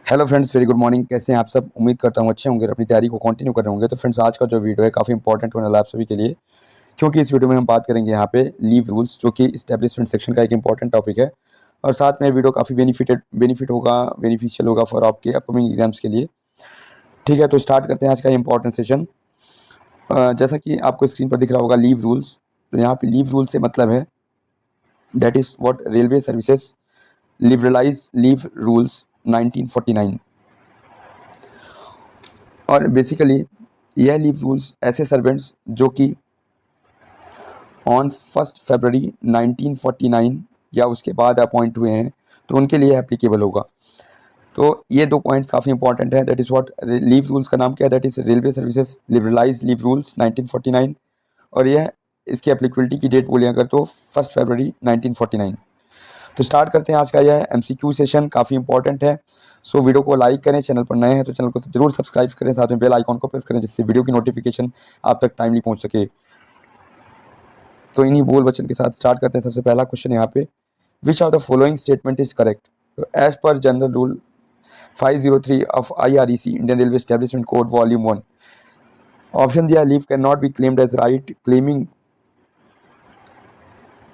Hello friends, very good morning. कैसे हैं आप सब? उम्मीद करता हूँ अच्छे होंगे, अपनी तैयारी को कंटिन्यू कर रहे होंगे। तो फ्रेंड्स, आज का जो वीडियो है काफ़ी इंपॉर्टेंट होने वाला है आप सभी के लिए, क्योंकि इस वीडियो में हम बात करेंगे यहाँ पे लीव रूल्स, जो कि इस्टेब्लिशमेंट सेक्शन का एक इंपॉर्टेंट टॉपिक है। और साथ में वीडियो काफ़ी बेनिफिशियल होगा फॉर आपके अपकमिंग एग्जाम्स के लिए। ठीक है, तो स्टार्ट करते हैं आज का इंपॉर्टेंट सेशन। जैसा कि आपको स्क्रीन पर दिख रहा होगा लीव रूल्स, तो यहाँ पे लीव रूल से मतलब है that is what railway services liberalise leave rules 1949। और बेसिकली यह लीव रूल्स ऐसे सर्वेंट्स जो कि ऑन 1 फरवरी 1949 या उसके बाद अपॉइंट हुए हैं, तो उनके लिए एप्लीकेबल होगा। तो ये दो पॉइंट्स काफ़ी इंपॉर्टेंट है। That is what leave rules का नाम क्या है? That is railway services liberalise leave rules 1949। और यह इसकी एप्लीकेबिलिटी की डेट बोले अगर तो 1 फरवरी 1949। तो स्टार्ट करते हैं आज का यह एमसीक्यू सेशन, काफ़ी इंपॉर्टेंट है। सो वीडियो को लाइक करें, चैनल पर नए हैं तो चैनल को जरूर सब्सक्राइब करें, साथ में बेल आइकॉन को प्रेस करें जिससे वीडियो की नोटिफिकेशन आप तक टाइमली पहुंच सके। तो इन्हीं बोल वचन के साथ स्टार्ट करते हैं। सबसे पहला क्वेश्चन यहाँ पे, which of the following statement is correct? तो as per general rule 503 of IREC Indian railway establishment code volume 1, option दिया leave can not be claimed as right. Claiming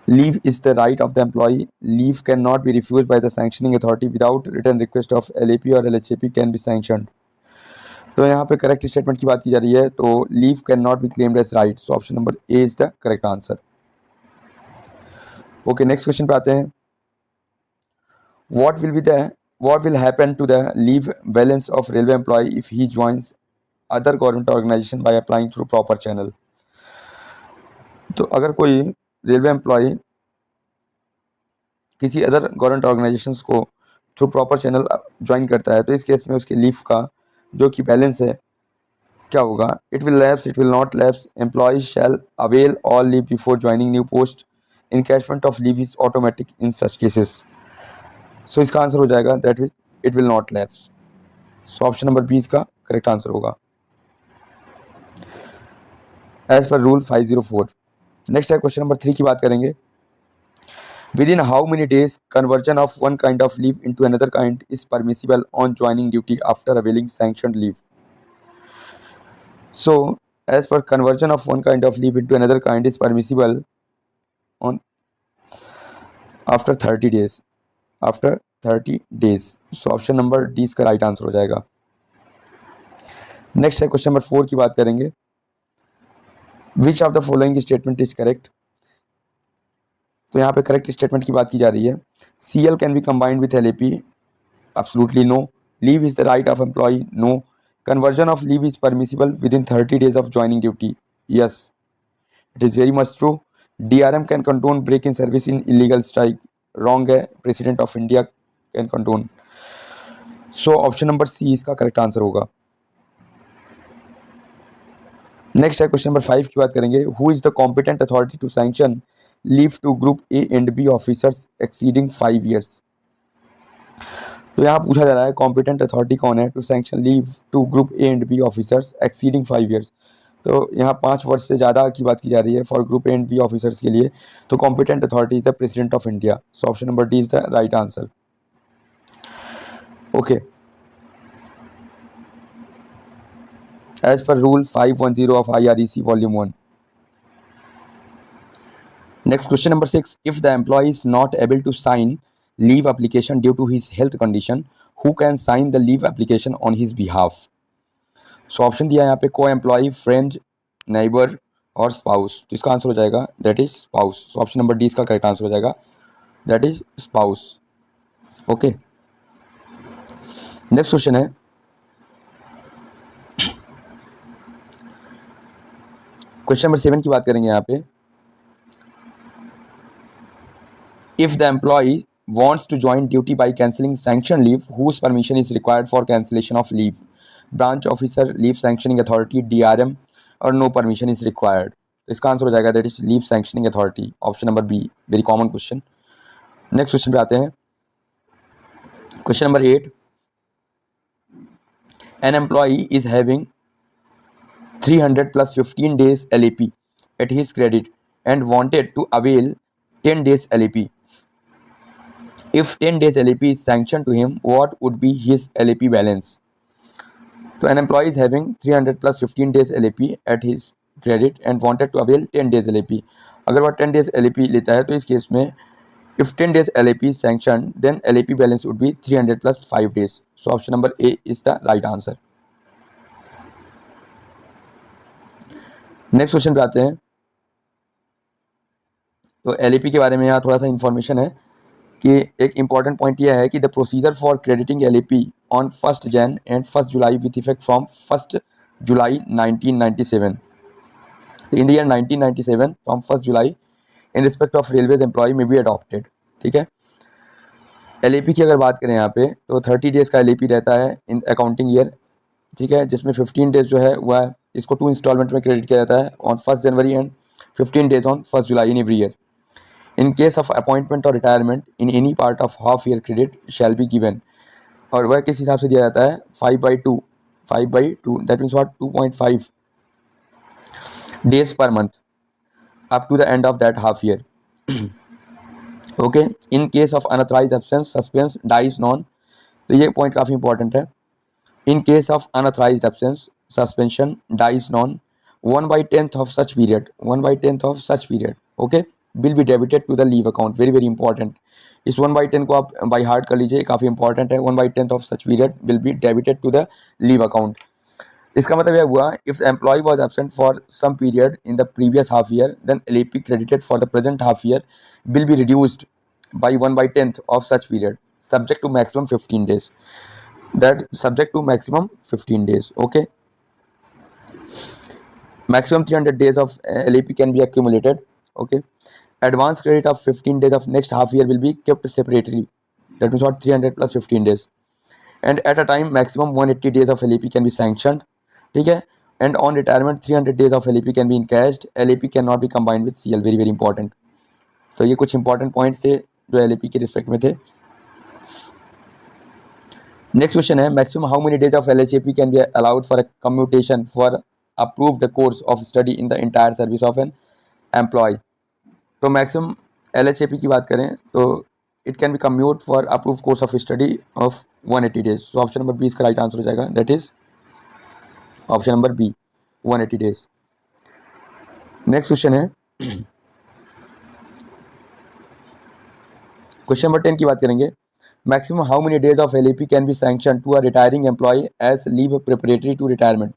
leave is the right of the employee. Leave cannot be refused by the sanctioning authority without written request of LAP or LHAP can be sanctioned. तो यहाँ पे correct statement की बात की जा रही है, तो leave can not be claimed as right. So option number A is the correct answer. Okay, next question पे आते हैं। what will happen to the leave balance of railway employee if he joins other government organization by applying through proper channel? तो अगर कोई railway employ किसी other government organisations को through proper channel join करता है, तो इस केस में उसके लीव का जो कि बैलेंस है क्या होगा? It will lapse, it will not lapse, employees shall avail all leave before joining new post, encashment of leave is automatic in such cases. So इसका आंसर हो जाएगा that it will not lapse. So option number B इसका correct answer होगा as per rule 504। Next है question number 3 की बात करेंगे। Within how many days conversion of one kind of leave into another kind is permissible on joining duty after availing sanctioned leave? So, as per conversion of one kind of leave into another kind is permissible on after 30 days. After 30 days. So, option number D इसका right answer हो जाएगा। Next है question number 4 की बात करेंगे। विच of the following statement is correct? तो यहाँ पे करेक्ट स्टेटमेंट की बात की जा रही है। CL can be combined with LAP, absolutely no. Leave is the right of employee, no. Conversion of leave is permissible within 30 days of joining duty, yes, it is very much true. DRM can condone break in service in illegal strike, wrong है, President of India can condone. So option number C इसका correct answer होगा। Next है question number 5 की बात करेंगे। Who is the competent authority to sanction leave to group A and B officers exceeding 5 years? तो यहाँ पूछा जा रहा है कॉम्पिटेंट अथॉरिटी कौन है to sanction leave to group A and B officers exceeding 5 years। तो यहाँ 5 वर्ष से ज़्यादा की बात की जा रही है for group A and B officers के लिए। तो competent authority is the president of India. So option number D is the right answer. Okay, as per rule 510 of IREC volume 1। Next question number 6, if the employee is not able to sign leave application due to his health condition, who can sign the leave application on his behalf? So option दिया है यहाँ पे को employee, friend, neighbour और spouse. तो इसका answer हो जाएगा that is spouse. So option number D इसका करेक्ट आंसर हो जाएगा, that is spouse. Okay, next question है क्वेश्चन नंबर 7 की बात करेंगे यहाँ पे। If the employee wants to join duty by cancelling sanctioned leave, whose permission is required for cancellation of leave? Branch officer, leave sanctioning authority, DRM, और no permission is required? तो इसका answer हो जाएगा that is leave sanctioning authority. Option number B, very common question. Next question पे आते हैं। Question number 8, an employee is having 300 plus 15 days LAP at his credit and wanted to avail 10 days LAP. If 10 days LAP is sanctioned to him, what would be his LAP balance? So an employee is having 300 plus 15 days LAP at his credit and wanted to avail 10 days LAP. अगर वह 10 days LAP लेता है तो इस case में if 10 days LAP is sanctioned, then LAP balance would be 300 plus 5 days. So option number A is the right answer. Next question पे आते हैं. तो LAP के बारे में यहाँ थोड़ा सा इन्फॉर्मेशन है कि एक इम्पॉर्टेंट पॉइंट यह है कि the procedure for crediting LAP on 1 Jan and 1 July with effect from 1 July 1997. In the year 1997 from 1 July in respect of railways employee में बी अडॉप्टेड. ठीक है. LAP की अगर बात करें यहाँ पे तो 30 डेज़ का LAP रहता है इन अकाउंटिंग ईयर. ठीक है. जिसमें 15 डेज़ जो है वह इसको 2 इंस्टॉलमेंट में क्रेडिट किया जाता है on 1 January and 15 days on 1 July in every year. In case of appointment or retirement in any part of half year credit shall be given. और वह किस हिसाब से दिया जाता है 5/2 that means what 2.5 days per month up to the end of that half year. Okay. In case of unauthorized absence suspense dies non. तो ये पॉइंट काफ़ी इंपॉर्टेंट है. In case of unauthorized absence suspension dies non 1/10 of such period okay will be debited to the leave account. Very very important. इस 1/10 को आप by heart कर लीजिए, काफ़ी इंपॉर्टेंट है. 1/10 of such period will be debited to the leave account. इसका मतलब यह हुआ if employee was absent for some period in the previous half year then LAP credited for the present half year will be reduced by 1/10 of such period subject to maximum 15 days. That subject to maximum 15 days. Okay. Maximum 300 days of LAP can be accumulated. Okay. Advance credit of 15 days of next half year will be kept separately. That means what 300 plus 15 days. And at a time maximum 180 days of LAP can be sanctioned. ठीक है. And on retirement 300 days of LAP can be encashed. LAP cannot be combined with CL. Very very important. तो ये कुछ important points थे जो LAP के respect में थे. नेक्स्ट क्वेश्चन है maximum how many days of LHAP can be allowed for commutation for approved course of study in the entire service of an employee. तो मैक्सिमम LHAP की बात करें तो it can be commute for approve course of study of 180 days. So option number B इसका right answer हो जाएगा. That is option number B 180 days. Next question है क्वेश्चन नंबर 10 की बात करेंगे. Maximum how many days of LAP can be sanction to a retiring employee as leave preparatory to retirement.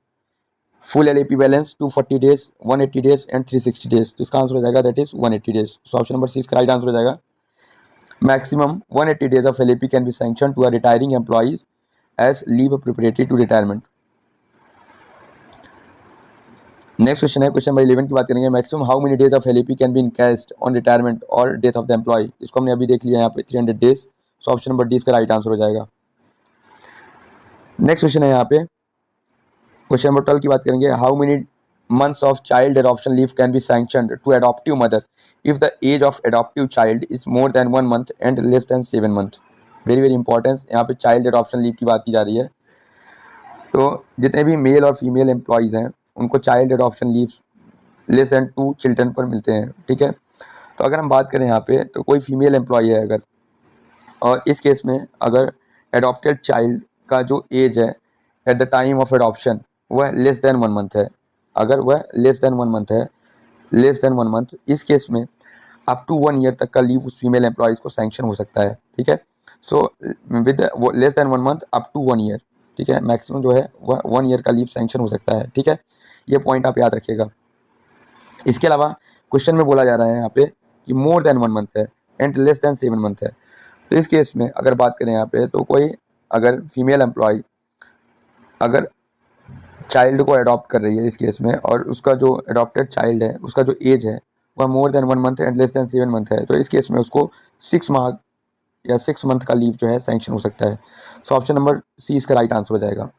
Full LAP balance 240 days 180 days and 360 days. तो इसका answer हो जाएगा that is 180 days. So option number C इसका right answer हो जाएगा. Maximum 180 days of LAP can be sanction to a retiring employees as leave preparatory to retirement. Next question है question number 11 की बात करेंगे. Maximum how many days of LAP can be encashed on retirement और death of the employee. इसको हमने अभी देख लिया यहाँ पे 300 days. So option number D इसका राइट आंसर हो जाएगा. नेक्स्ट क्वेश्चन है यहाँ पे क्वेश्चन नंबर 12 की बात करेंगे. How many months of child adoption leave can be sanctioned to adoptive mother if the age of adoptive child is more than 1 month and less than 7 month. Very very importance. यहाँ पे child adoption leave की बात की जा रही है. तो जितने भी मेल और फीमेल एम्प्लॉयज़ हैं उनको child adoption leave less than 2 children पर मिलते हैं. ठीक है. तो अगर हम बात करें यहाँ पे तो कोई फीमेल एम्प्लॉय है अगर और इस केस में अगर एडॉप्टेड चाइल्ड का जो एज है at the time of adoption वह लेस दैन 1 मंथ है. अगर वह लेस दैन 1 मंथ इस केस में अप टू 1 ईयर तक का लीव उस फीमेल एम्प्लॉयज़ को सैंक्शन हो सकता है. ठीक है. So with less than 1 month up to 1 year. ठीक है. मैक्सिमम जो है वह 1 ईयर का लीव सैंक्शन हो सकता है. ठीक है. ये पॉइंट आप याद रखिएगा. इसके अलावा क्वेश्चन में बोला जा रहा है यहाँ पे कि मोर देन 1 मंथ है एंड लेस देन 7 मंथ है. तो इस केस में अगर बात करें यहाँ पे तो कोई अगर फीमेल एम्प्लॉय अगर चाइल्ड को अडॉप्ट कर रही है इस केस में और उसका जो अडॉप्टेड चाइल्ड है उसका जो एज है वह more than 1 month and less than 7 month है तो इस केस में उसको 6 माह या 6 मंथ का लीव जो है सैंक्शन हो सकता है. सो ऑप्शन नंबर सी इसका राइट आंसर हो जाएगा.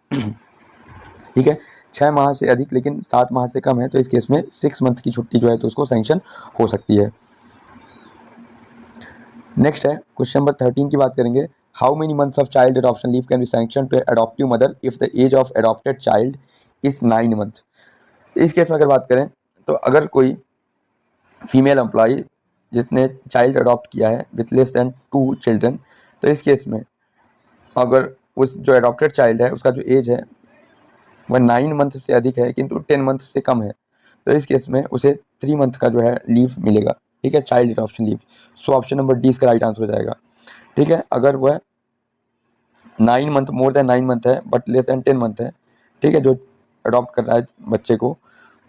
ठीक है. 6 माह से अधिक लेकिन 7 माह से कम है तो इस केस में 6 मंथ की छुट्टी जो है तो उसको सैंक्शन हो सकती है. नेक्स्ट है क्वेश्चन नंबर 13 की बात करेंगे. How many months of child adoption leave can be sanction to adoptive mother if the age of adopted child is 9 month. तो इस केस में अगर बात करें तो अगर कोई फीमेल एम्प्लॉय जिसने चाइल्ड अडॉप्ट किया है विथ लेस दैन 2 चिल्ड्रन, तो इस केस में अगर उस जो अडॉप्टेड चाइल्ड है उसका जो एज है वह 9 मंथ से अधिक है किंतु 10 मंथ से कम है, तो इस केस में उसे 3 मंथ का जो है लीव मिलेगा। ठीक है, चाइल्ड अडॉप्शन लीव। सो ऑप्शन नंबर डी इसका राइट आंसर हो जाएगा। ठीक है, अगर वह 9 मंथ मोर देन 9 मंथ है बट लेस देन 10 मंथ है, ठीक है, जो अडॉप्ट कर रहा है बच्चे को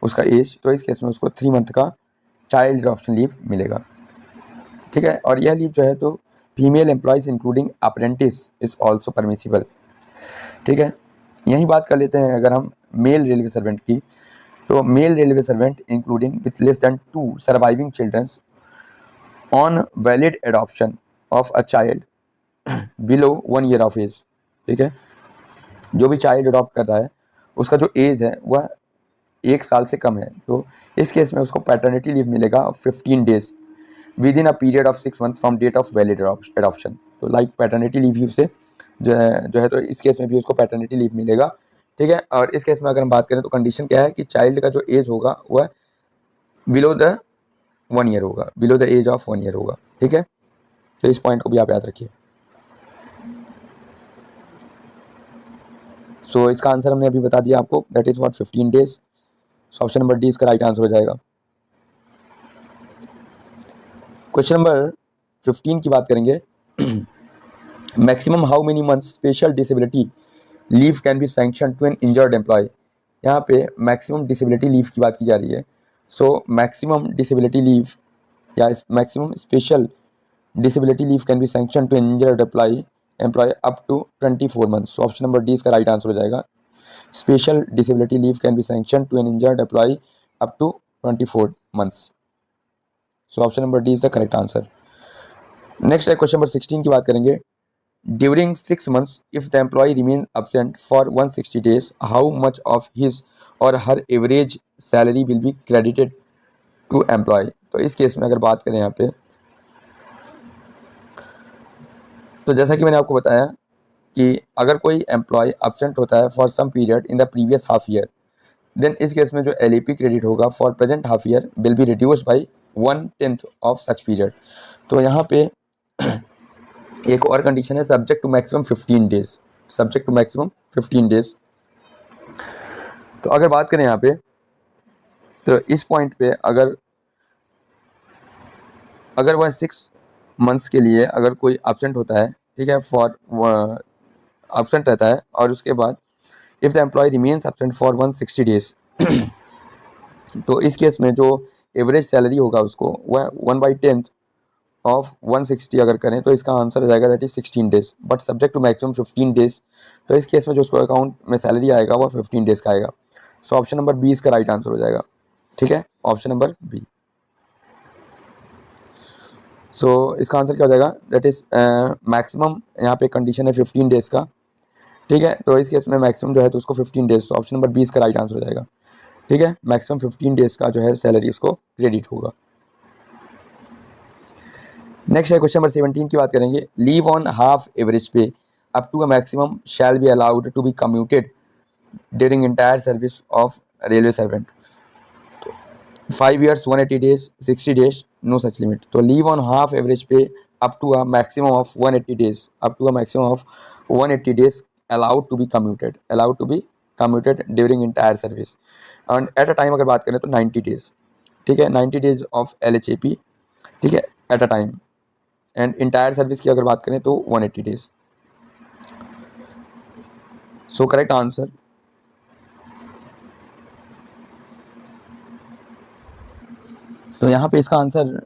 उसका एज, तो इस केस में उसको 3 मंथ का चाइल्ड अडॉप्शन लीव मिलेगा। ठीक है, और यह लीव जो है तो female employees including apprentice is also permissible. ठीक है, यही बात कर लेते हैं अगर हम मेल रेलवे सर्वेंट की, तो male railway servant including with less than 2 surviving childrens on valid adoption of a child below 1 year of age. ठीक है, जो भी चाइल्ड अडॉप्ट कर रहा है उसका जो एज है वह 1 साल से कम है, तो इस केस में उसको पैटर्निटी लीव मिलेगा 15 days within a period of 6 month from date of valid adoption. तो लाइक पैटर्निटी लीव ही उसे जो है तो इस केस में भी उसको पैटर्निटी लीव मिलेगा। ठीक है, और इस केस में अगर हम बात करें तो कंडीशन क्या है कि चाइल्ड का जो एज होगा वह बिलो द 1 ईयर होगा, below the age of 1 year होगा। ठीक है, तो इस पॉइंट को भी आप याद रखिए। सो इसका आंसर हमने अभी बता दिया आपको, that is what 15 days. So option number D इसका राइट आंसर हो जाएगा। क्वेश्चन नंबर 15 की बात करेंगे। Maximum how many months special disability leave can be sanction to an injured employee. यहाँ पे मैक्सिमम डिसेबिलिटी लीव की बात की जा रही है। सो मैक्सिमम डिसेबिलिटी लीव या maximum special disability leave can be sanctioned to injured employee up to 24 months। so option number D इसका राइट आंसर हो जाएगा। Special disability leave can B sanctioned to an injured employee up to 24 months। so option number D is the correct answer. Next है question number 16 की बात करेंगे। During 6 months if the employee remains absent for 160 days how much of his or her average salary will be credited to employee। तो इस case में अगर बात करें यहाँ पे, तो जैसा कि मैंने आपको बताया कि अगर कोई एम्प्लॉय एब्सेंट होता है for some period in the previous half year, then इस केस में जो एलएपी क्रेडिट होगा for present half year will be reduced by 1/10 of such period. तो यहाँ पे एक और कंडीशन है subject to maximum 15 days, subject to maximum 15 days. तो अगर बात करें यहाँ पे, तो इस पॉइंट पे अगर वह 6 मंथ्स के लिए अगर कोई एब्सेंट होता है, ठीक है, फॉर एब्सेंट रहता है, और उसके बाद if the employee remains absent for 160 days तो इस केस में जो एवरेज सैलरी होगा उसको वह 1/10 ऑफ 160 अगर करें तो इसका आंसर हो जाएगा that is 16 days, but subject to maximum 15 days. तो इस केस में जो उसको अकाउंट में सैलरी आएगा वह 15 डेज का आएगा। सो ऑप्शन नंबर बी इसका राइट आंसर हो जाएगा। ठीक है, ऑप्शन नंबर बी। सो इसका आंसर क्या हो जाएगा, दैट इज मैक्सिमम यहाँ पे कंडीशन है 15 डेज का। ठीक है, तो इस केस में मैक्सिमम जो है तो उसको 15 डेज, तो ऑप्शन नंबर बी इसका राइट आंसर हो जाएगा। ठीक है, मैक्सिमम 15 डेज का जो है सैलरी उसको क्रेडिट होगा। नेक्स्ट है क्वेश्चन नंबर 17 की बात करेंगे। Leave on half average pay up to a maximum shall be allowed to be commuted during entire service of railway servant. 5 years 180 days 60 days no such limit। तो leave on half average pay up to a maximum of 180 days, up to a maximum of 180 days allowed to be commuted during entire service and at a time अगर बात करें तो 90 days। ठीक है, 90 days of LHAP, ठीक है, eight a time, and entire service की अगर बात करें तो 180 days। सो करेक्ट आंसर, तो यहाँ पे इसका आंसर,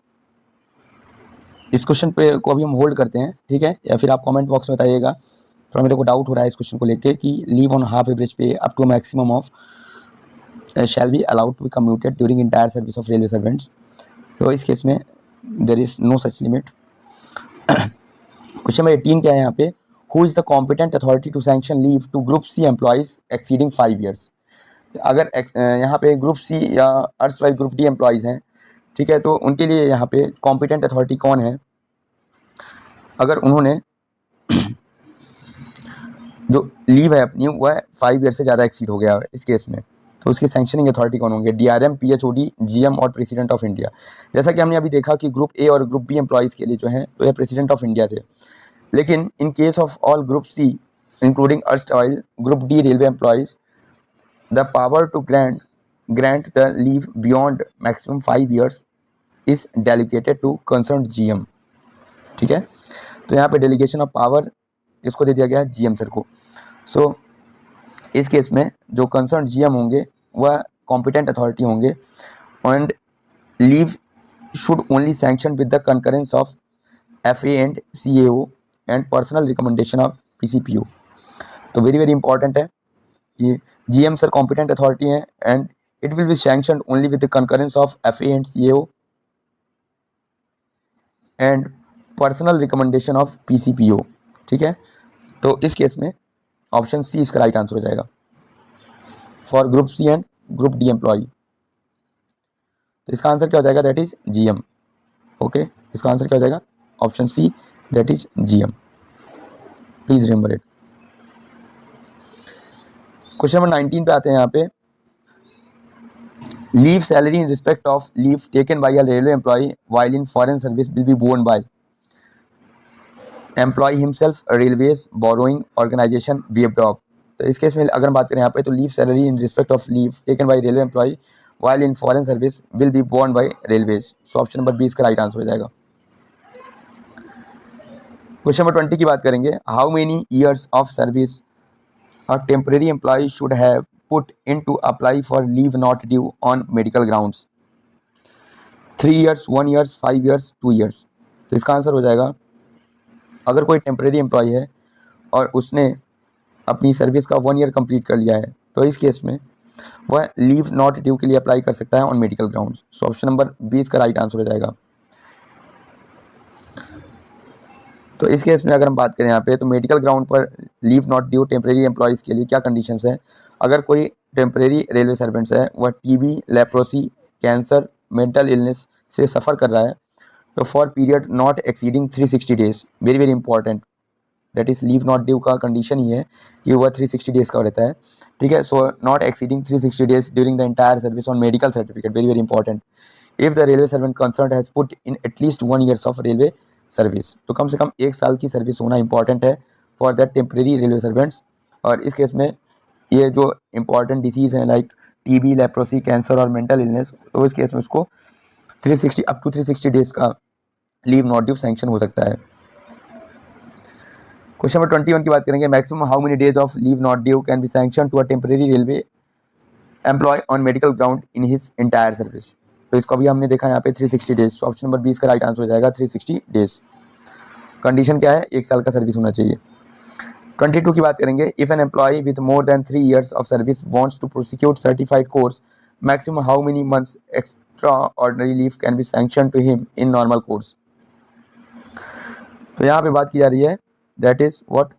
इस क्वेश्चन पे को अभी हम होल्ड करते हैं। ठीक है, या फिर आप कमेंट बॉक्स में बताइएगा, थोड़ा मेरे को डाउट हो रहा है इस क्वेश्चन को लेके कि leave on half average pay up to maximum of shall be allowed to be commuted during entire service of railway servants. तो इस केस में there is no such limit. Question number 18 क्या है यहाँ पे, who is the competent authority to sanction leave to group C employees exceeding 5 years। अगर यहाँ पे ग्रुप सी या अर्सवाइल ग्रुप डी एम्प्लॉयज़ हैं, ठीक है, तो उनके लिए यहाँ पे कॉम्पिटेंट अथॉरिटी कौन है, अगर उन्होंने जो लीव है अपनी वह 5 years से ज़्यादा एक्सीड हो गया है इस केस में। तो उसकी सैंक्शनिंग अथॉरिटी कौन होंगे? DRM, PHOD, GM और प्रेसिडेंट ऑफ इंडिया। जैसा कि हमने अभी देखा कि ग्रुप ए और ग्रुप बी एम्प्लॉयज़ के लिए जो है तो ये प्रेसिडेंट ऑफ इंडिया थे, लेकिन in case of all group C including erstwhile group D railway employees the power to grant the leave beyond maximum 5 years is delegated to concern GM। ठीक है, तो यहाँ पे डेलीगेशन ऑफ पावर इसको दे दिया गया है GM सर को। सो इस केस में जो कंसर्न GM होंगे वह कॉम्पिटेंट अथॉरिटी होंगे and leave should only sanction with the concurrence of FA and CAO and personal recommendation of PCPO। तो वेरी वेरी इंपॉर्टेंट है कि GM सर कॉम्पिटेंट अथॉरिटी हैं and it will B sanction only with the concurrence of FA and CAO and personal recommendation of PCPO। ठीक है, तो इस case में option C इसका राइट आंसर हो जाएगा for group C and group D employee. तो इसका आंसर क्या हो जाएगा? That is GM। ओके, इसका आंसर क्या हो जाएगा? Option C, that is GM। Please remember it. Question number 19 पे आते हैं। यहाँ पे leave salary in respect of leave taken by a railway employee while in foreign service will be borne by employee himself, railways, borrowing organisation, वेबडॉग। तो इस case में अगर हम बात करें यहाँ पे तो leave salary in respect of leave taken by railway employee while in foreign service will be borne by railways. So option number B इसका राइट आंसर हो जाएगा। क्वेश्चन नंबर 20 की बात करेंगे। How many years of service a temporary employee should have put in to apply for leave not due on medical grounds? 3 years, 1 year, 5 years, 2 years। तो इसका answer हो जाएगा, अगर कोई टेम्परेरी एम्प्लॉय है और उसने अपनी सर्विस का 1 year कंप्लीट कर लिया है तो इस केस में वह लीव नॉट ड्यू के लिए अप्लाई कर सकता है on medical grounds. So option number 20 का राइट आंसर हो जाएगा। तो इस केस में अगर हम बात करें यहाँ पे तो मेडिकल ग्राउंड पर leave not due temporary employees के लिए क्या कंडीशंस हैं? अगर कोई टेम्परेरी रेलवे सर्वेंट्स है वह TB, leprosy, cancer, mental illness से सफ़र कर रहा है तो for period not exceeding 360 days, very very important, that is leave not due का कंडीशन ही है कि वह 360 डेज का रहता है। ठीक है, so not exceeding 360 days during the entire service on medical certificate, very very important. If the railway servant concern has put in at least 1 years of railway service, तो कम से कम 1 साल की सर्विस होना इंपॉर्टेंट है for that temporary railway servants. और इस case में ये जो इंपॉर्टेंट डिसीज़ हैं लाइक TB, लेप्रोसी, कैंसर और मेंटल इलनेस, तो इस केस में उसको 360 अप टू 360 डेज का लीव नॉट ड्यू सैंक्शन हो सकता है। क्वेश्चन नंबर 21 की बात करेंगे। Maximum how many days of leave not due can be sanction to a temporary railway employee on medical ground in his entire service? तो इसको भी हमने देखा यहाँ पे 360 डेज। तो ऑप्शन नंबर 20 का राइट आंसर हो जाएगा 360 डेज। कंडीशन क्या है? 1 साल का सर्विस होना चाहिए। 22 की बात करेंगे। If an employee with more than 3 years of service wants to prosecute certified course, maximum how many months extraordinary leave can be sanction to him in normal course? तो यहाँ पे बात की जा रही है that is what,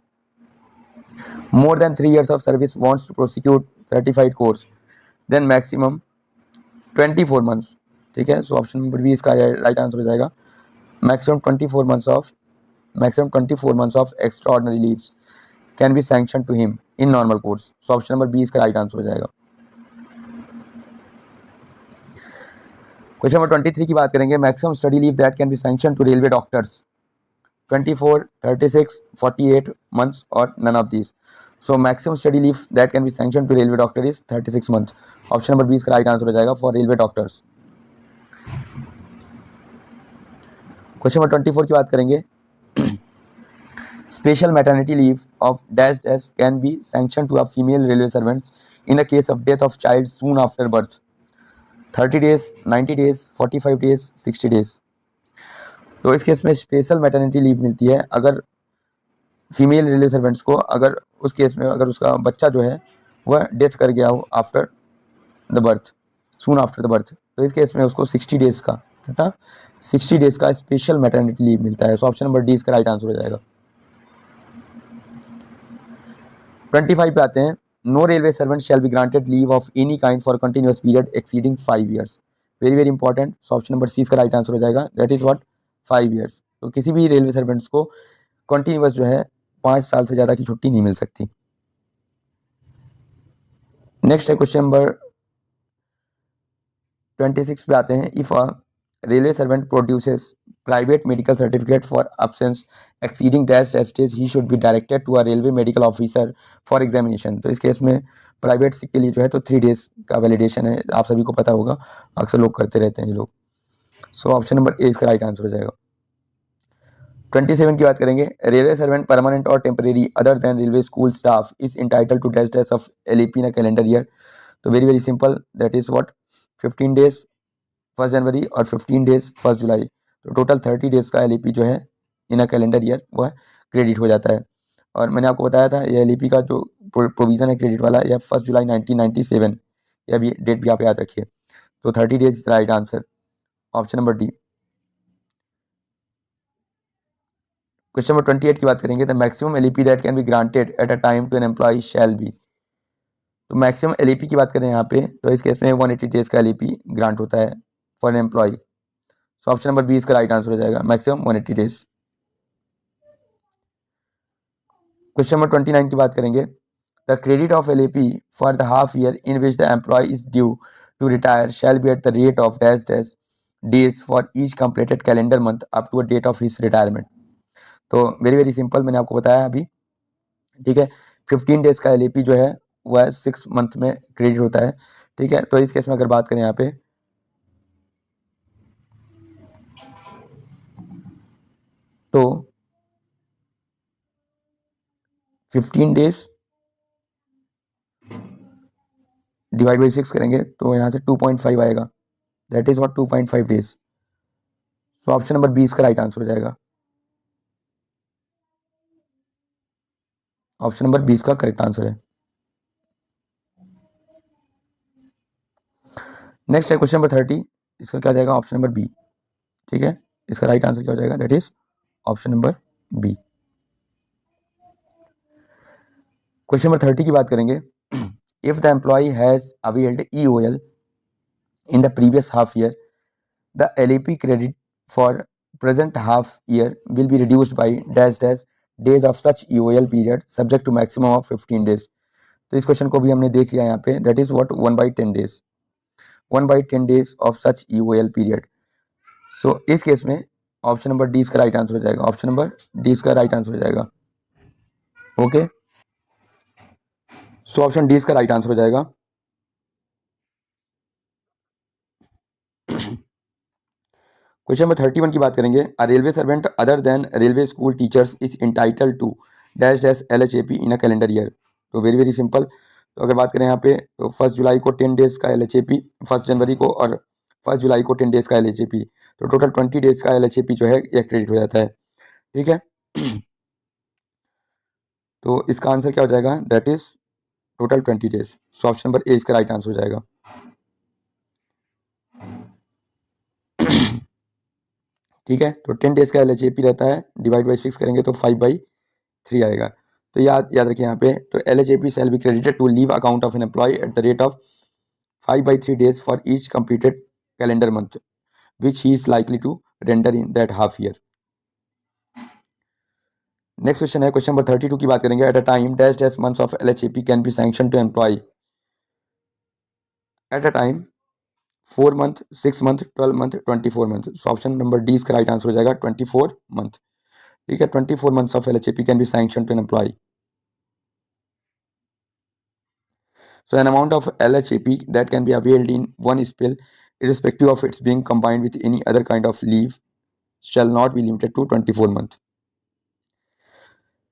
more than 3 years of service wants to prosecute certified course, then maximum 24 months। ठीक है, सो ऑप्शन नंबर बी इसका राइट आंसर हो जाएगा। Maximum 24 months of extraordinary leaves can be sanction to him in normal course. So option number B इसका right answer हो जाएगा। Question number 23 की बात करेंगे। Maximum study leave that can be sanction to railway doctors 24, 36, 48 months और none of these? So maximum study leave that can be sanctioned to railway doctor is 36 months। Option number 20 का right answer हो जाएगा for railway doctors. Question number 24 की बात करेंगे। Special maternity leave of dash dash can be sanction to a female railway servants in a case of death of child soon after birth? 30 days, 90 days, 45 days, 60 days। तो इस case में special maternity leave मिलती है अगर female railway servants को, अगर उस case में अगर उसका बच्चा जो है वह डेथ कर गया हो after the birth, soon after the birth, तो इस केस में उसको 60 डेज का, कितना, 60 डेज का स्पेशल मैटरनिटी लीव मिलता है। सो ऑप्शन नंबर डी इसका राइट आंसर हो जाएगा। 25 पे आते हैं। No railway servant shall be granted leave of any kind for continuous period exceeding 5 years, very very important. So option number C इसका right answer हो जाएगा, दैट इज व्हाट, 5 years। तो किसी भी रेलवे सर्वेंट्स को कंटिन्यूअस जो है 5 साल से ज़्यादा की छुट्टी नहीं मिल सकती। नेक्स्ट है क्वेश्चन नंबर 26 पे आते हैं, if a railway servant produces private medical certificate for absence exceeding dash dash days he should be directed to a railway medical officer for examination। तो इस केस में प्राइवेट के लिए जो है तो 3 डेज का वैलिडेशन है, आप सभी को पता होगा, अक्सर लोग करते रहते हैं ये लोग। सो ऑप्शन नंबर ए इसका राइट आंसर हो जाएगा। 27 की बात करेंगे, रेलवे सर्वेंट परमानेंट और temporary other than railway school staff is entitle to dash dash of LAP in a calendar year. तो very very simple, that is what 15 days 1 जनवरी और 15 डेज 1 जुलाई। तो टोटल 30 डेज का LAP जो है in a calendar year वह credit हो जाता है। और मैंने आपको बताया था ये LAP का जो प्रोविज़न है क्रेडिट वाला, यह 1 जुलाई 1997, यह भी डेट भी आप याद रखिए। तो 30 days is right answer, option number D. Question number 28 की बात करेंगे, the maximum LAP that can be granted at a time to an employee shall be. तो मैक्सिमम LAP की बात करें यहाँ पे, तो इस केस में 180 डेज का LAP ग्रांट होता है for an employee. So option number B इसका राइट आंसर हो जाएगा, मैक्सिमम 180 डेज। क्वेश्चन नंबर 29 की बात करेंगे, the credit of LAP for the half year in which the employee is due to retire shall be at the rate of dash dash days for each completed calendar month up to a date of his retirement. तो very very simple, मैंने आपको बताया अभी, ठीक है। 15 days का LAP जो है वह 6 मंथ में क्रेडिट होता है, ठीक है। तो इस केस में अगर बात करें यहाँ पे, तो 15 डेज डिवाइड बाई 6 करेंगे तो यहाँ से 2.5 आएगा, दैट इज व्हाट 2.5 डेज। तो ऑप्शन नंबर 20 का राइट आंसर हो जाएगा, ऑप्शन नंबर 20 का करेक्ट आंसर है। नेक्स्ट है क्वेश्चन नंबर 30, इसका क्या जाएगा, ऑप्शन नंबर बी, ठीक है। इसका राइट आंसर क्या हो जाएगा, that is option number B. Question number 30 की बात करेंगे, if the employee has availed EOL in the previous half year, the LAP credit for present half year will be reduced by dash dash days of such EOL period subject to maximum of 15 days। तो इस question को भी हमने देख लिया यहाँ पे, that is what 1/10 days, 1/10 days of such EOL period. So इस केस में ऑप्शन नंबर डी इसका राइट आंसर हो जाएगा, ऑप्शन नंबर डी इसका राइट आंसर हो जाएगा, ओके। सो ऑप्शन डी इसका राइट आंसर हो जाएगा। क्वेश्चन नंबर 31 की बात करेंगे, a railway servant other than railway school teachers is entitle to dash dash LHAP in a calendar year. तो वेरी वेरी सिंपल, तो अगर बात करें यहाँ पे, तो 1 जुलाई को 10 डेज का LHAP, 1 जनवरी को और 1 जुलाई को 10 डेज का LHAP, तो टोटल 20 डेज का LHAP जो है यह क्रेडिट हो जाता है, ठीक है। तो इसका आंसर क्या हो जाएगा, that is total 20 days. So option number ए इसका राइट आंसर हो जाएगा। ठीक है, तो 10 डेज का LHAP रहता है, डिवाइड बाई 6 करेंगे तो 5/3 आएगा। तो याद याद रखिए यहाँ पे, तो LHAP shall be credited to leave account of an employee at the rate of 5/3 days for each completed calendar month which he is likely to render in that half year. Next question है question number 32 की बात करेंगे, at a time dash dash months of LHAP can be sanction to employee. At a time 4 month, 6 month, 12 month, 24 month. So option number D इसका right answer हो जाएगा, 24 month, ठीक है। 24 months of LHAP can be sanctioned to an employee. So an amount of LHAP that can be availed in one spill, irrespective of its being combined with any other kind of leave, shall not be limited to 24 month।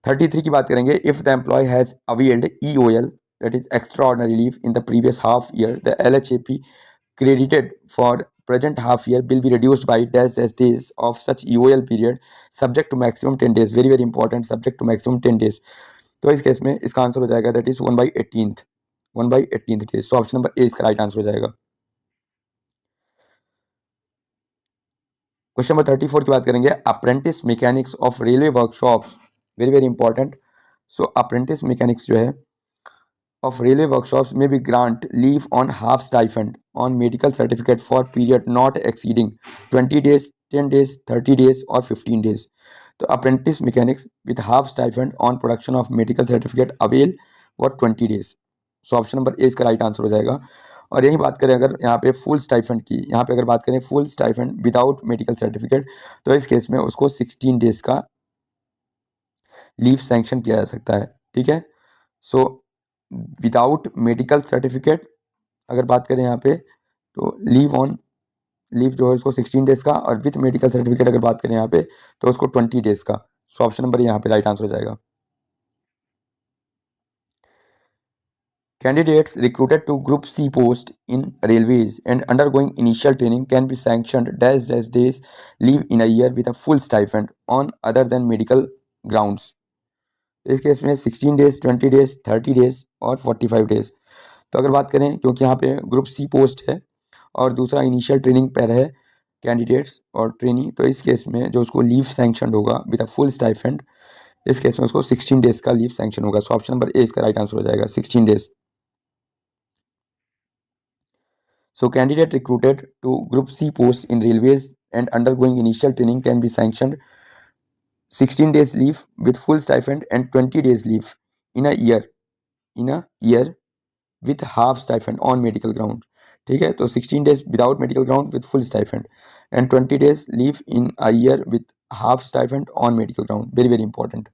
33 की बात करेंगे, if the employee has availed EOL, that is extraordinary leave, in the previous half year, the LHAP credited for present half year will be reduced by dash dash days of such EOL period subject to maximum 10 days। very very important, subject to maximum 10 days। तो इस case में इसका answer हो जाएगा, that is 1/18th, 1/18th days. तो option number ए इसका right answer हो जाएगा। क्वेश्चन नंबर 34 की बात करेंगे, apprentice mechanics of railway workshops, very very important. So apprentice mechanics जो है of railway workshops may be grant leave on half stipend on medical certificate for period not exceeding 20 days, 10 days, 30 days or 15 days। तो apprentice mechanics with half stipend on production of medical certificate avail what 20 days। So option number ए इसका right answer हो जाएगा, और यही बात करें अगर यहाँ पे फुल स्टाइफंड की, यहाँ पे अगर बात करें full stipend without medical certificate, तो इस केस में उसको 16 डेज का लीव सैंक्शन किया जा सकता है। ठीक है, सो विदाउट मेडिकल सर्टिफिकेट अगर बात करें यहाँ पे, तो लीव जो है उसको 16 डेज का, और विथ मेडिकल सर्टिफिकेट अगर बात करें यहाँ पे तो उसको 20 डेज का। सो ऑप्शन नंबर यहाँ पे राइट आंसर हो जाएगा। Candidates recruited to Group C post in railways and undergoing initial training can be sanctioned dash days leave in a year with a full stipend on other than medical grounds. इस case में 16 days, 20 days, 30 days और 45 days. तो अगर बात करें, क्योंकि यहाँ पे ग्रुप सी पोस्ट है और दूसरा इनिशियल ट्रेनिंग पर है कैंडिडेट्स और ट्रेनी, तो इस केस में जो उसको लीव सैंक्शन होगा विद अ फुल स्टाइपेंड, इस केस में उसको 16 डेज का लीव सैंक्शन होगा। सो ऑप्शन नंबर ए इसका राइट आंसर हो जाएगा, 16 days. So candidate recruited to Group C posts in railways and undergoing initial training can be sanctioned 16 days leave with full stipend and 20 days leave in a year with half stipend on medical ground. ठीक है, तो 16 days without medical ground with full stipend and 20 days leave in a year with half stipend on medical ground. Very very important.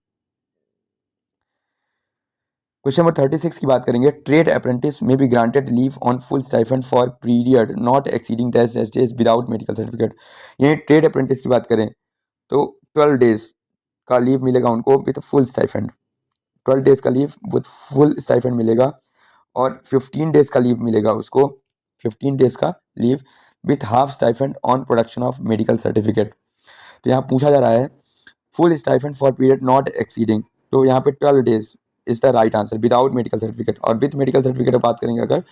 Question number 36 की बात करेंगे। Trade apprentice में B granted leave on full stipend for period not exceeding dash days without medical certificate. यही trade apprentice की बात करें तो 12 days का लीव मिलेगा उनको विद फुल स्टाइफंड, 12 डेज का लीव विद फुल स्टाइफंड मिलेगा, और 15 डेज का लीव मिलेगा उसको, 15 डेज का leave with half stipend on production of medical certificate. तो यहाँ पूछा जा रहा है full stipend for period not exceeding, तो यहाँ पे 12 days is the right answer without medical certificate, और विथ मेडिकल सर्टिफिकेट बात करेंगे अगर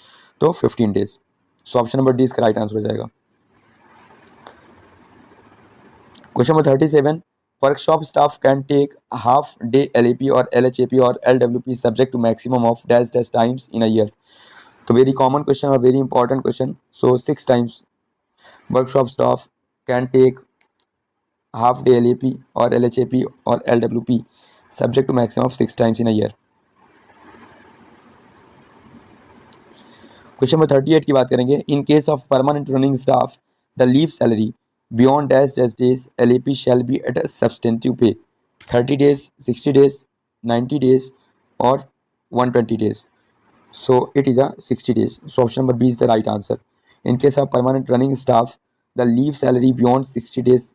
तो 15 days. So option number D इसका राइट आंसर हो जाएगा। Question number 37, workshop staff can take half day LAP और LHAP और LWP subject to maximum of dash dash times in a year. तो वेरी कॉमन क्वेश्चन और very important question. So 6 times workshop staff can take half day LAP और LHAP और LWP subject to maximum of 6 times in a year. Question number 38 की बात करेंगे। In case of permanent running staff the leave salary beyond dash dash days LAP shall be at a substantive pay 30 days, 60 days, 90 days और 120 days. So it is a 60 days. So option number B is the right answer. In case of permanent running staff the leave salary beyond 60 days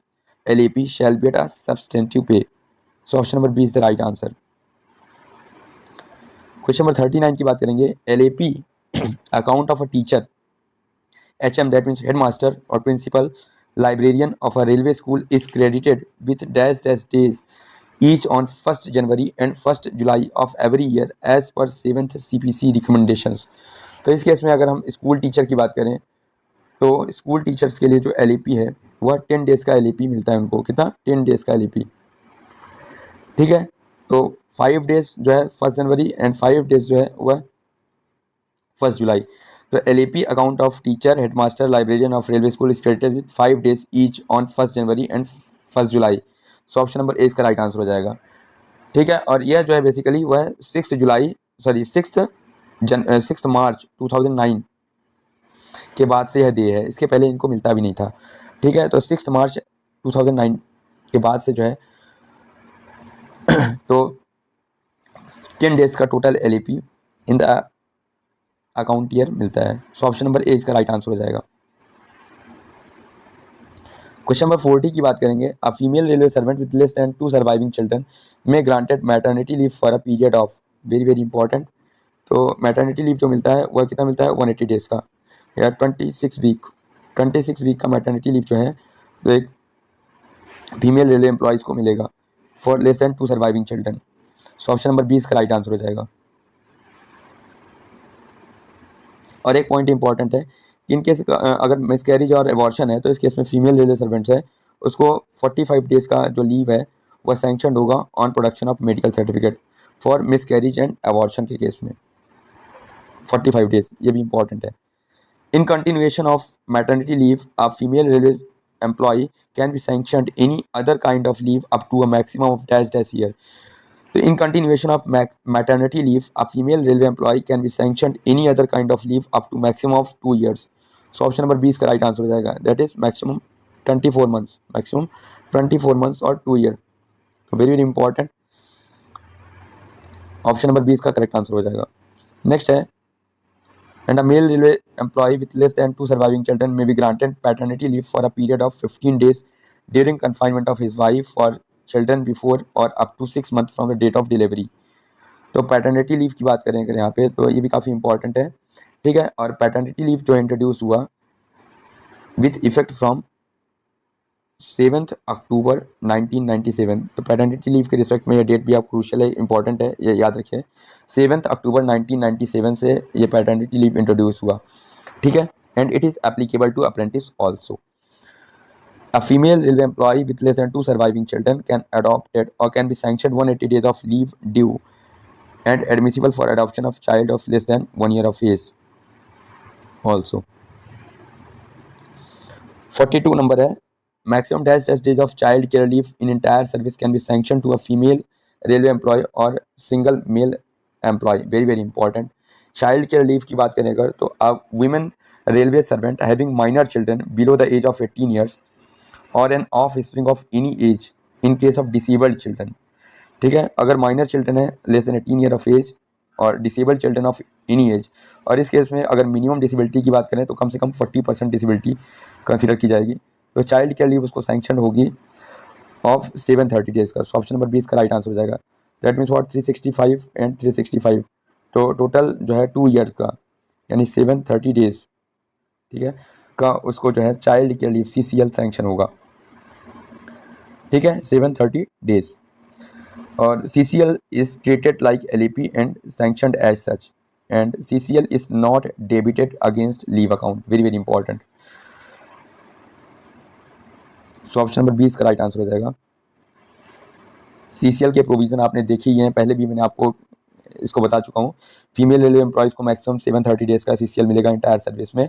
LAP shall be at a substantive pay. So option number B is the right answer. Question number 39 की बात करेंगे। LAP account of a teacher HM that means headmaster or principal librarian of a railway school is credited with dash dash days each on 1st January and 1st July of every year as per 7th CPC recommendations। तो इस case में अगर हम school teacher की बात करें तो school teachers के लिए जो LAP है वह 10 डेज का LAP मिलता है उनको। कितना? 10 डेज का LAP। ठीक है, तो 5 डेज जो है 1st जनवरी एंड 5 डेज जो है वह 1st जुलाई। तो LAP account of teacher headmaster librarian of railway school is credited with 5 days each on 1st January and 1st July. So option number ए इसका राइट आंसर हो जाएगा। ठीक है, और यह जो है बेसिकली वह 6 मार्च 2009 के बाद से यह डे है, इसके पहले इनको मिलता भी नहीं था। ठीक है, तो 6 मार्च 2009 के बाद से जो है तो 10 डेज का total LAP in the account year मिलता है। सो ऑप्शन नंबर ए इसका राइट आंसर हो जाएगा। क्वेश्चन नंबर 40 की बात करेंगे। A female railway servant with less than 2 surviving children में granted maternity leave for a period of, very very important. तो मैटरनिटी लीव जो मिलता है वह कितना मिलता है? 180 डेज का या 26 वीक का मैटरनिटी लीव जो है तो एक फीमेल रेलवे एम्प्लॉयज़ को मिलेगा for less than 2 surviving children. So option number 20 का राइट आंसर हो जाएगा। और एक पॉइंट इंपॉर्टेंट है कि इन केस अगर मिसकैरेज और एबॉर्शन है तो इस केस में फीमेल रेलवे सर्वेंट्स है उसको 45 डेज का जो लीव है वह सैंक्शन होगा on production of medical certificate for miscarriage and abortion के केस में 45 डेज, ये भी इंपॉर्टेंट है। In continuation of maternity leave a female railway employee can be sanctioned any other kind of leave up to a maximum of dash dash year. तो in continuation of maternity leave a female railway employee can be sanctioned any other kind of leave up to maximum of 2 years. So option number 20 का right answer हो जाएगा, that is maximum 24 months, maximum 24 months और 2 year. तो very very important, option number 20 का correct answer हो जाएगा। Next है, and a male railway employee with less than 2 surviving children may be granted paternity leave for a period of 15 days during confinement of his wife for children before or up to 6 months from the date of delivery। तो paternity leave की बात करें अगर यहाँ पे, तो ये भी काफ़ी इंपॉर्टेंट है, ठीक है। और पैटर्निटी लीव जो इंट्रोड्यूस हुआ विथ इफेक्ट फ्रॉम 7 अक्टूबर 1997। तो पैटर्निटी लीव के रिस्पेक्ट में ये डेट भी आप क्रूशियल है, इंपॉर्टेंट है, ये याद रखिए। 7 अक्टूबर 1997 से ये पैटर्निटी लीव इंट्रोड्यूस हुआ, ठीक है। And it is applicable to apprentice also. A female railway employee with less than 2 surviving children can adopt it or can be sanctioned 180 days of leave due and admissible for adoption of child of less than 1 year of age also। 42 number है, maximum dash days of child care leave in entire service can be sanctioned to a female railway employee or single male employee। Very very important, child care leave की बात करें अगर, तो a women railway servant having minor children below the age of 18 years और an offspring of any age in case of disabled children, ठीक है। अगर minor children है less than 18 year of age और disabled children of any age, और इस case में अगर मिनिमम डिसेबिलिटी की बात करें तो कम से कम 40% डिसेबिलिटी कंसिडर की जाएगी, तो चाइल्ड केयर लीव उसको सैंक्शन होगी ऑफ 730 डेज का। सो ऑप्शन नंबर 20 का राइट आंसर हो जाएगा, दैट मीन्स व्हाट 365 एंड 365, तो टोटल जो है 2 ईयर का यानी 730 डेज, ठीक है, का उसको जो है child care leave CCL sanction होगा, ठीक है, 730 डेज। और CCL is treated like LEP and sanctioned as such and CCL is not debited against leave account। very very important। So option number 20 का राइट आंसर हो जाएगा। CCL के provision आपने देखी ही हैं, पहले भी मैंने आपको इसको बता चुका हूँ। फीमेल रेलवे एम्प्लॉयज़ को मैक्सिमम 730 डेज़ का CCL मिलेगा इंटायर सर्विस में,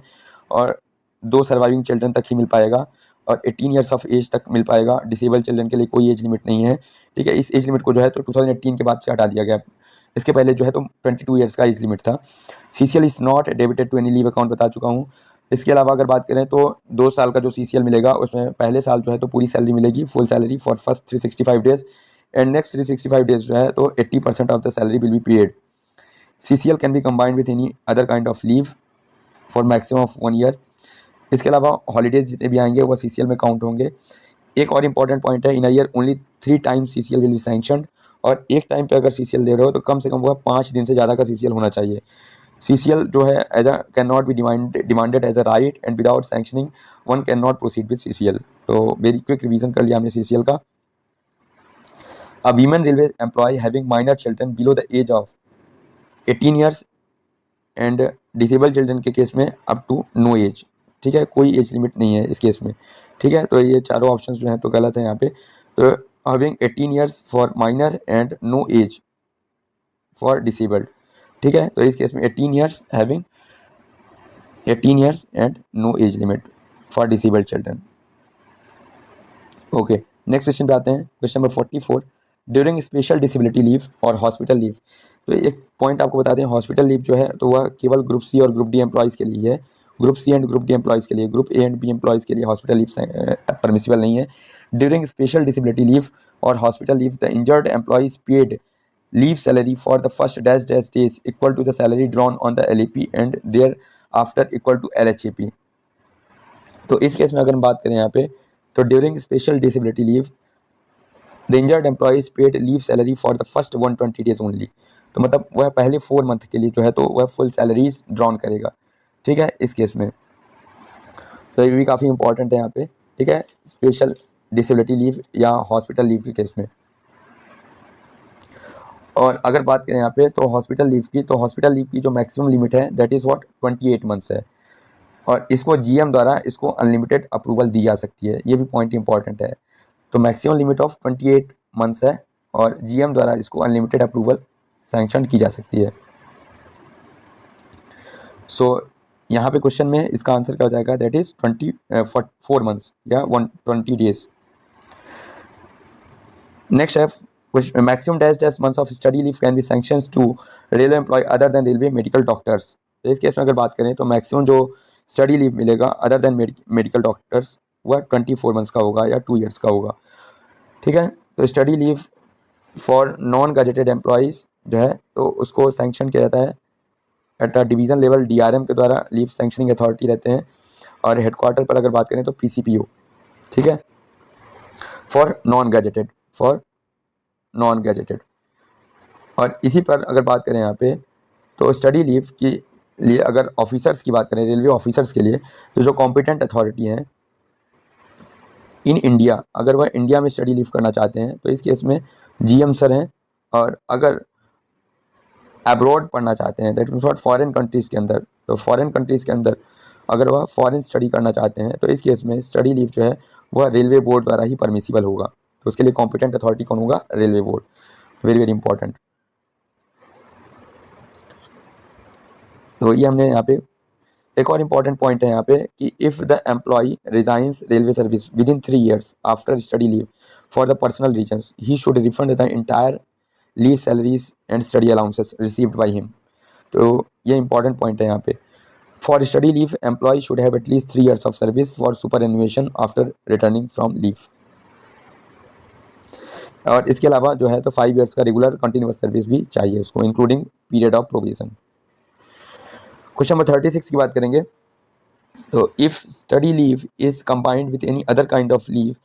और 2 सर्वाइविंग चिल्ड्रन तक ही मिल पाएगा और 18 ईयर्स ऑफ एज तक मिल पाएगा। डिसेबल चिल्ड्रन के लिए कोई एज लिमिट नहीं है, ठीक है। इस एज लिमिट को जो है तो 2018 के बाद से हटा दिया गया, इसके पहले जो है तो 22 ईयर्स का एज लिमिट था। CCL is not debited to any leave account, बता चुका हूँ। इसके अलावा अगर बात करें तो 2 साल का जो CCL मिलेगा उसमें पहले साल जो है तो पूरी सैलरी मिलेगी, full salary for first 365 days and next 365 days जो है तो 80% of the salary will be paid. CCL can be combined with any other kind of leave for maximum of 1 year. इसके अलावा हॉलीडेज जितने भी आएंगे वो CCL में काउंट होंगे। एक और इंपॉर्टेंट पॉइंट है, in a year only 3 times CCL will be sanctioned, और एक टाइम पे अगर CCL दे रहे हो तो कम से कम वह 5 दिन से ज़्यादा का CCL होना चाहिए। CCL जो है as a can not be demanded as a right and without sanctioning one can not proceed with CCL। तो वेरी क्विक रिवीजन कर लिया हमने CCL का। A women railway employee having minor children below the age of 18 years and disabled children के case में up to know as, ठीक है, कोई एज लिमिट नहीं है इस केस में, ठीक है। तो ये चारों ऑप्शंस जो हैं तो गलत है यहाँ पे। तो having 18 years for minor and no age for disabled, ठीक है। तो इस केस में 18 years having 18 years and no age limit for disabled children. Okay, next question पे आते हैं, question number 44, during special disability leave और हॉस्पिटल लीव। तो एक पॉइंट आपको बता दें, हॉस्पिटल लीव जो है तो वह केवल ग्रुप C और ग्रुप D एम्प्लॉयज़ के लिए है, group C and group D employees के लिए, group A and B employees के लिए हॉस्पिटल लीव परमिसिबल नहीं है। ड्यूरिंग स्पेशल डिसेबिलिटी लीव और hospital leave the injured employees paid leave salary for the first dash dash days equal to the salary drawn on the LAP and thereafter equal to LHAP। तो इस case में अगर हम बात करें यहाँ पे, तो during special disability leave the injured employees paid leave salary for the first 120 days only. तो मतलब वह पहले 4 मंथ के लिए जो है तो वह फुल सैलरीज ड्रॉन करेगा, ठीक है, इस केस में। तो ये भी काफ़ी इंपॉर्टेंट है यहाँ पे, ठीक है, स्पेशल डिसेबिलिटी लीव या हॉस्पिटल लीव के केस में। और अगर बात करें यहाँ पे तो हॉस्पिटल लीव की, तो हॉस्पिटल लीव की जो मैक्सिमम लिमिट है दैट इज़ व्हाट 28 मंथ्स है, और इसको GM द्वारा इसको अनलिमिटेड अप्रूवल दी जा सकती है, ये भी पॉइंट इंपॉर्टेंट है। तो मैक्सिमम लिमिट ऑफ 28 मंथ्स है और GM द्वारा इसको अनलिमिटेड अप्रूवल सैंक्शन की जा सकती है। सो यहाँ पे क्वेश्चन में इसका आंसर क्या हो जाएगा, दैट इज़ 24 मंथ्स या 120 डेज। नेक्स्ट है कुछ maximum dash dash months of study leave can be sanctions to railway employee other than railway medical doctors. तो इस केस में अगर बात करें तो मैक्सिमम जो स्टडी लीव मिलेगा अदर देन मेडिकल डॉक्टर्स वह 24 मंथ्स का होगा या 2 ईयर्स का होगा। ठीक है, तो study leave for non gazetted employees जो है तो उसको सैंक्शन किया जाता है at a division level DRM के द्वारा, लीव सैंक्शनिंग अथॉरिटी रहते हैं। और हेडक्वार्टर पर अगर बात करें तो पीसीपीओ। ठीक है, फॉर नॉन गैजेटेड। और इसी पर अगर बात करें यहाँ पे तो स्टडी लीव के लिए अगर ऑफिसर्स की बात करें, रेलवे ऑफिसर्स के लिए, तो जो कॉम्पिटेंट अथॉरिटी हैं इन इंडिया, अगर वह इंडिया में स्टडी लीव करना चाहते हैं तो इस केस में जीएम सर हैं। और अगर अब्रॉड पढ़ना चाहते हैं that means what foreign countries के अंदर, तो फॉरेन कंट्रीज़ के अंदर अगर वह फॉरेन स्टडी करना चाहते हैं तो इस केस में स्टडी लीव जो है वह रेलवे बोर्ड द्वारा ही परमिसिबल होगा। तो उसके लिए कॉम्पिटेंट अथॉरिटी कौन होगा? Railway board. Very very important. तो ये हमने यहाँ पे एक और इम्पॉर्टेंट पॉइंट है यहाँ पे कि if the employee resigns railway service within 3 years after study leave for the personal reasons he should refund the entire leave salaries and study allowances received by him. तो ये important point है यहाँ पे। For study leave employee should have at least 3 years of service for superannuation after returning from leave. और इसके अलावा जो है तो 5 years का रेगुलर कंटिन्यूस सर्विस भी चाहिए उसको, including period of provision. Question number 36 की बात करेंगे तो if study leave is combined with any other kind of leave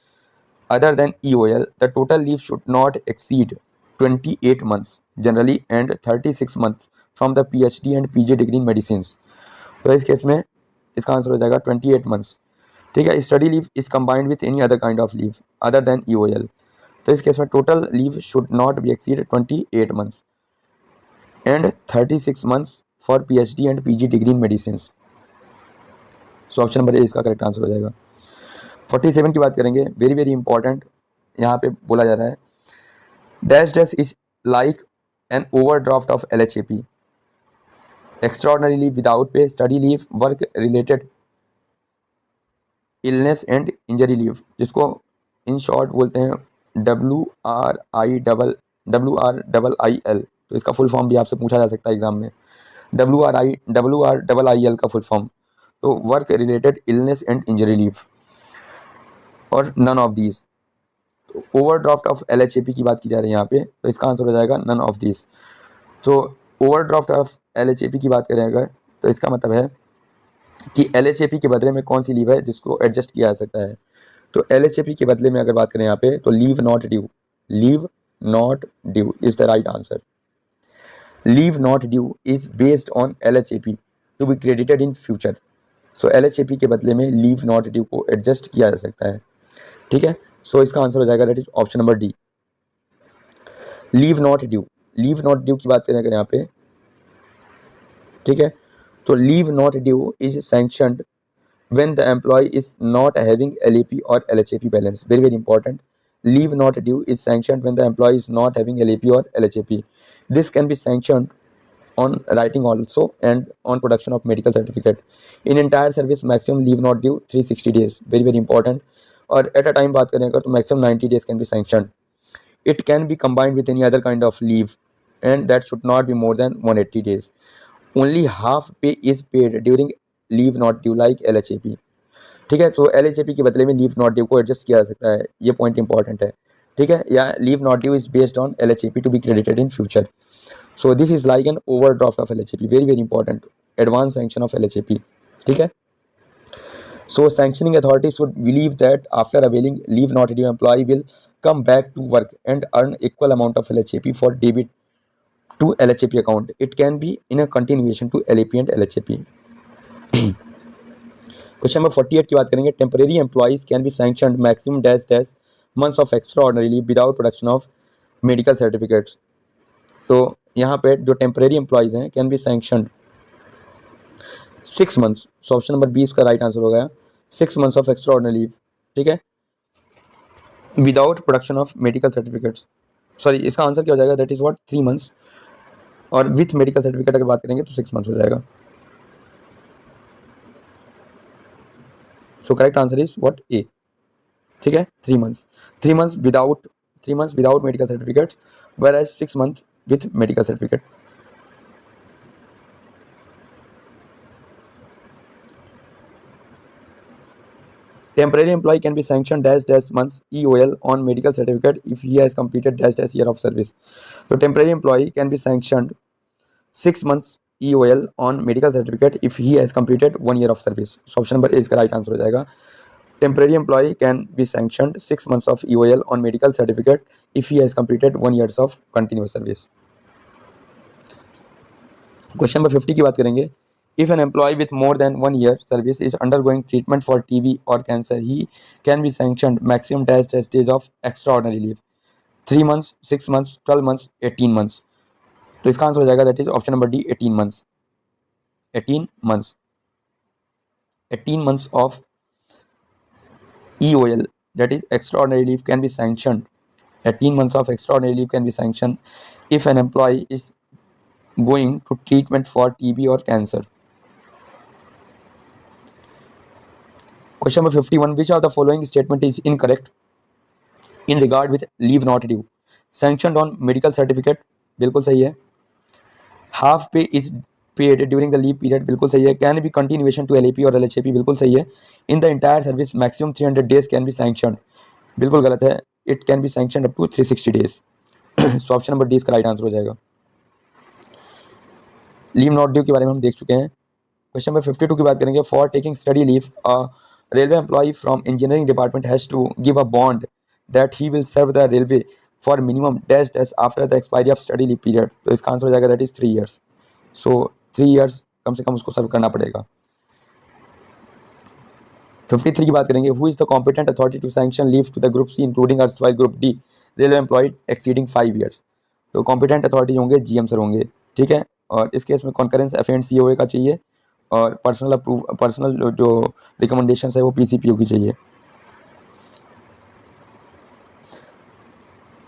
other than EOL the total leave should not exceed 28 months generally and 36 months from the PhD and PG degree in medicine. तो इस case में इसका answer हो जाएगा 28 months। ठीक है, study leave is combined with any other kind of leave other than EOL, तो इस केस में total leave should not be exceed 28 months and 36 months for PhD and PG degree in medicine. So option number ए इसका correct answer हो जाएगा। 47 की बात करेंगे, very very important. यहाँ पे बोला जा रहा है dash dash is like an overdraft of LHAP, extraordinary leave without pay, study leave, work related illness and injury leave, जिसको इन शॉर्ट बोलते हैं WRIIL। तो इसका फुल फॉर्म भी आपसे पूछा जा सकता है एग्जाम में, WRIIL का फुल फॉर्म। तो work related illness and injury leave और none of these. Overdraft of LHAP की बात की जा रही है यहाँ पे, तो इसका आंसर हो जाएगा नन ऑफ दीज। तो ओवरड्राफ्ट ऑफ LHAP की बात करें अगर तो इसका मतलब है कि LHAP के बदले में कौन सी लीव है जिसको एडजस्ट किया जा सकता है। तो LHAP के बदले में अगर बात करें यहाँ पे तो leave not due is the right answer. Leave not due is based on LHAP to be credited in future. So LHAP के बदले में लीव नॉट ड्यू को एडजस्ट किया जा सकता है। ठीक है, सो इसका आंसर हो जाएगा that is option number D, leave not due. Leave not due की बात करें अगर यहाँ पे, ठीक है, तो leave not due is sanctioned when the employee is not having LAP or LHAP balance. Very very important. Leave not due is sanctioned when the employee is not having LAP or LHAP. This can be sanctioned on writing also and on production of medical certificate. In entire service maximum leave not due 360 days. Very very important. और at a time बात करें अगर तो maximum 90 days can be sanctioned. It can be combined with any other kind of leave and that should not be more than 180 days. Only half pay is paid during leave not due like LHAP। ठीक है, तो LHAP के बदले में leave not due को adjust किया जा सकता है, ये पॉइंट इंपॉर्टेंट है। ठीक है, या leave not due is based on LHAP to be credited in future. So this is like an overdraft of LHAP, very very important, advance sanction of LHAP। ठीक है, so sanctioning authority should believe that after availing leave not due employee will come back to work and earn equal amount of LHAP for debit to LHAP account. It can be in a continuation to LAP and LHAP। Question number 48 की बात करेंगे, temporary employees can be sanctioned maximum dash dash months of extraordinary leave without production of medical certificates. तो यहाँ पे जो temporary employees हैं can be sanctioned 6 months। So option number 20 का right answer हो गया 6 months of extraordinary leave. ठीक है, without production of medical certificates, sorry इसका आंसर क्या हो जाएगा दैट इज व्हाट 3 months, और विथ मेडिकल सर्टिफिकेट अगर बात करेंगे तो 6 months हो जाएगा। So correct answer is what ए। ठीक है, 3 months, 3 months without 3 months without medical certificate, whereas 6 months with medical certificate. Temporary employee can be sanctioned dash months EOL on medical certificate if he has completed dash year of service. So temporary employee can be sanctioned 6 months EOL on medical certificate if he has completed 1 year of service. So option number ए इसका right answer हो जाएगा. Temporary employee can be sanctioned 6 months of EOL on medical certificate if he has completed 1 years of continuous service. Question number 50 की बात करेंगे. If an employee with more than 1 year service is undergoing treatment for TB or cancer, he can be sanctioned maximum dash days of extraordinary leave. 3 months, 6 months, 12 months, 18 months. तो इसका answer हो जाएगा that is option number D 18 months. 18 months. 18 months of EOL, that is extraordinary leave, can be sanctioned. 18 months of extraordinary leave can be sanctioned if an employee is going to treatment for TB or cancer. Question number 51. Which of the following statement is incorrect in regard with leave not due? Sanctioned on medical certificate, बिल्कुल सही है. Half pay is paid during the leave period, बिल्कुल सही है. Can be continuation to LAP और LHAP, बिल्कुल सही है. In the entire service maximum 300 days can be sanctioned, बिल्कुल गलत है. It can be sanctioned up to 360 days. So option number D इसका राइट आंसर हो जाएगा. लीव नॉट ड्यू के बारे में हम देख चुके हैं. क्वेश्चन नंबर 52 की बात करेंगे. For taking study leave a railway employee from engineering department has to give a bond that he will serve the railway for minimum dash dash after the expiry of study leave period. तो इसका answer हो जाएगा that is 3 years. So 3 years कम से कम उसको सर्व करना पड़ेगा. 53 की बात करेंगे. Who is the competent authority to sanction leave to the group C including erstwhile group D railway employed exceeding 5 years. तो कॉम्पिटेंट अथॉरिटी होंगे GM सर होंगे, ठीक है. और इस केस में कॉन्करेंस FA&C COA का चाहिए और पर्सनल जो रिकमेंडेशन है वो PCPO की चाहिए.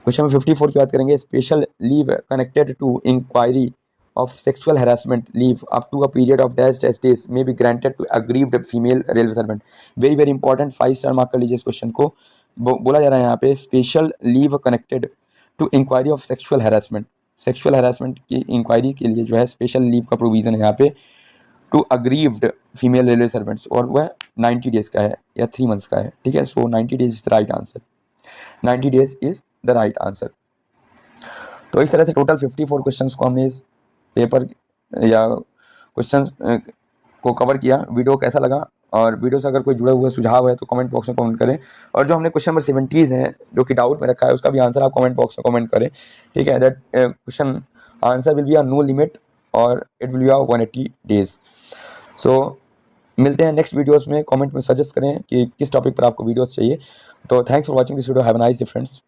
क्वेश्चन नंबर 54 की बात करेंगे. Special leave connected to inquiry of sexual harassment leave up to a period of dash days may be granted to aggrieved female railway servant. very very important, 5 star mark कर लीजिए इस question को. बोला जा रहा है यहाँ पे special leave connected to inquiry of sexual harassment. Sexual harassment की इंक्वायरी के लिए जो है स्पेशल लीव का प्रोविजन है यहाँ पे to aggrieved female railway servants, और वह 90 days का है या 3 months का है, ठीक है. सो 90 days is the right answer. 90 days is the right answer. तो इस तरह से टोटल 54 क्वेश्चन को हमने इस पेपर या क्वेश्चन को कवर किया. वीडियो कैसा लगा, और वीडियो से अगर कोई जुड़ा हुआ सुझाव है तो कमेंट बॉक्स में कमेंट करें. और जो हमने क्वेश्चन नंबर 70 हैं जो कि डाउट में रखा है उसका भी आंसर आप कमेंट बॉक्स में कमेंट करें, ठीक है. That question answer will be a no limit और it will be a 180 days. सो मिलते हैं नेक्स्ट वीडियोस में. कमेंट में सजेस्ट करें कि किस टॉपिक पर आपको वीडियोस चाहिए. तो thanks for watching this video. Have a nice day friends.